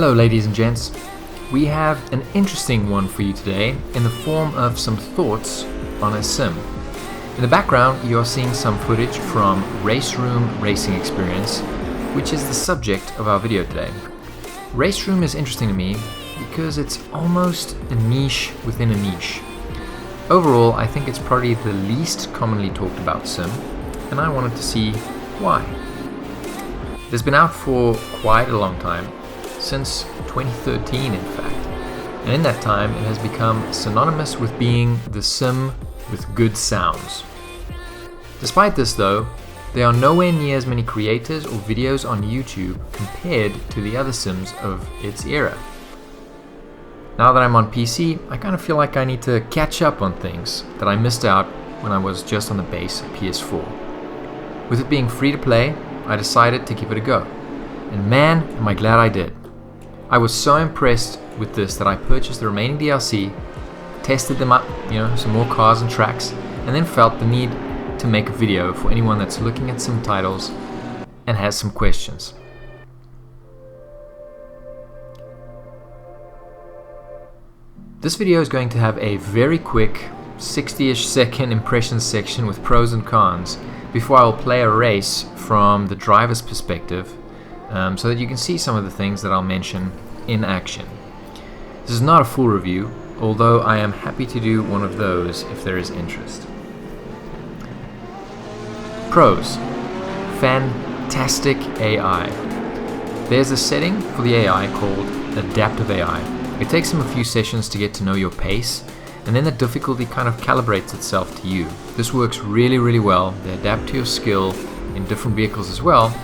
Hello ladies and gents, we have an interesting one for you today in the form of some thoughts on a sim. In the background you are seeing some footage from RaceRoom Racing Experience, which is the subject of our video today. RaceRoom is interesting to me because it's almost a niche within a niche. Overall, I think it's probably the least commonly talked about sim, and I wanted to see why. It's been out for quite a long time, since 2013 in fact, and in that time it has become synonymous with being the sim with good sounds. Despite this though, there are nowhere near as many creators or videos on YouTube compared to the other sims of its era. Now that I'm on PC, I kind of feel like I need to catch up on things that I missed out when I was just on the base PS4. With it being free to play, I decided to give it a go. And man, am I glad I did. I was so impressed with this that I purchased the remaining DLC, tested them up, some more cars and tracks, and then felt the need to make a video for anyone that's looking at sim titles and has some questions. This video is going to have a very quick 60-ish second impressions section with pros and cons before I'll play a race from the driver's perspective, so that you can see some of the things that I'll mention in action. This is not a full review, although I am happy to do one of those if there is interest. Pros. Fantastic AI. There's a setting for the AI called Adaptive AI. It takes them a few sessions to get to know your pace, and then the difficulty kind of calibrates itself to you. This works really, really well. They adapt to your skill in different vehicles as well,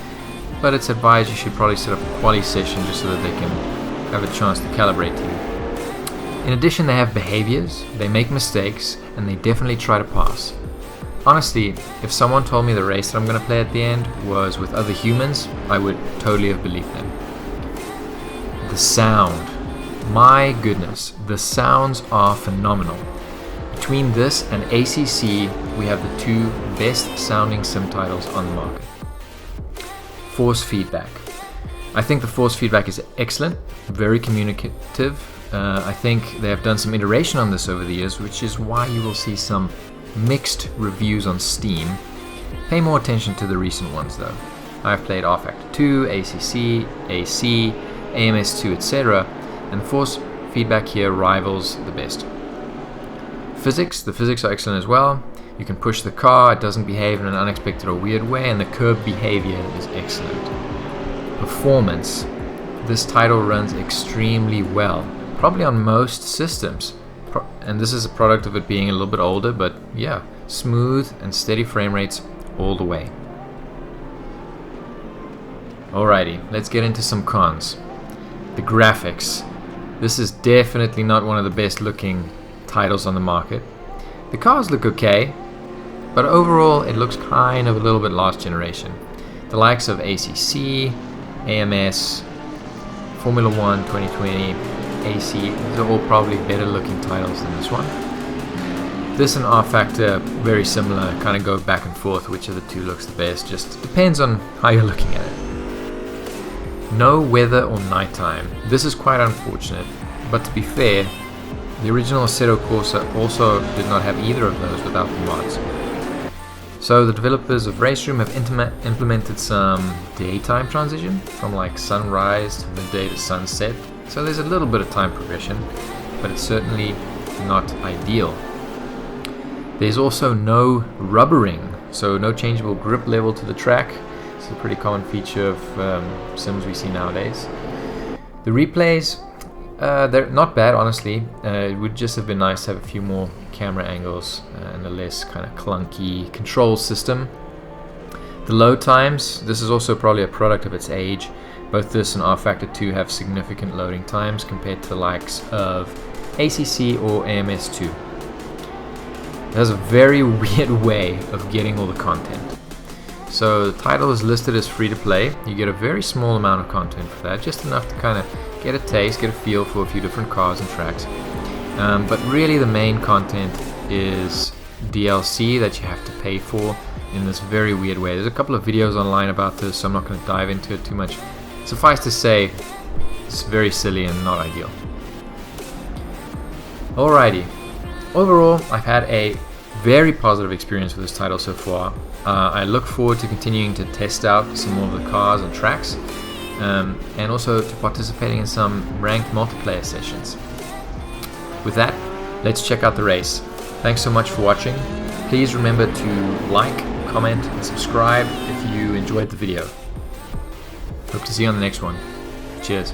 but it's advised you should probably set up a quali session just so that they can have a chance to calibrate to you. In addition, they have behaviors, they make mistakes, and they definitely try to pass. Honestly, if someone told me the race that I'm going to play at the end was with other humans, I would totally have believed them. The sound. My goodness, the sounds are phenomenal. Between this and ACC, we have the two best sounding sim titles on the market. Force feedback. I think the force feedback is excellent, very communicative. I think they have done some iteration on this over the years, which is why you will see some mixed reviews on Steam. Pay more attention to the recent ones though. I've played R-Factor 2, ACC, AC, AMS2, etc. and the force feedback here rivals the best. Physics. The physics are excellent as well. You can push the car, it doesn't behave in an unexpected or weird way, and the curb behavior is excellent. Performance. This title runs extremely well, probably on most systems. And this is a product of it being a little bit older, but yeah, smooth and steady frame rates all the way. Alrighty, let's get into some cons. The graphics. This is definitely not one of the best looking titles on the market. The cars look okay, but overall it looks kind of a little bit last generation. The likes of ACC, AMS, Formula 1 2020, AC, these are all probably better looking titles than this one. This and R-Factor, very similar, kind of go back and forth which of the two looks the best, just depends on how you're looking at it. No weather or nighttime. This is quite unfortunate, but to be fair, the original Assetto Corsa also did not have either of those without the mods. So the developers of RaceRoom have implemented some daytime transition from like sunrise to midday to sunset. So there's a little bit of time progression, but it's certainly not ideal. There's also no rubbering, so no changeable grip level to the track. It's a pretty common feature of sims we see nowadays. The replays, they're not bad honestly. It would just have been nice to have a few more camera angles and a less kind of clunky control system. The load times, this is also probably a product of its age. Both this and R-Factor 2 have significant loading times compared to the likes of ACC or AMS2. It has a very weird way of getting all the content. So the title is listed as free to play. You get a very small amount of content for that, just enough to kind of get a taste, get a feel for a few different cars and tracks. But really the main content is DLC that you have to pay for in this very weird way. There's a couple of videos online about this, so I'm not going to dive into it too much. Suffice to say, It's very silly and not ideal. Alrighty. Overall, I've had a very positive experience with this title so far. I look forward to continuing to test out some more of the cars and tracks, and also to participating in some ranked multiplayer sessions. With that, let's check out the race. Thanks so much for watching. Please remember to like, comment, and subscribe if you enjoyed the video. Hope to see you on the next one. Cheers.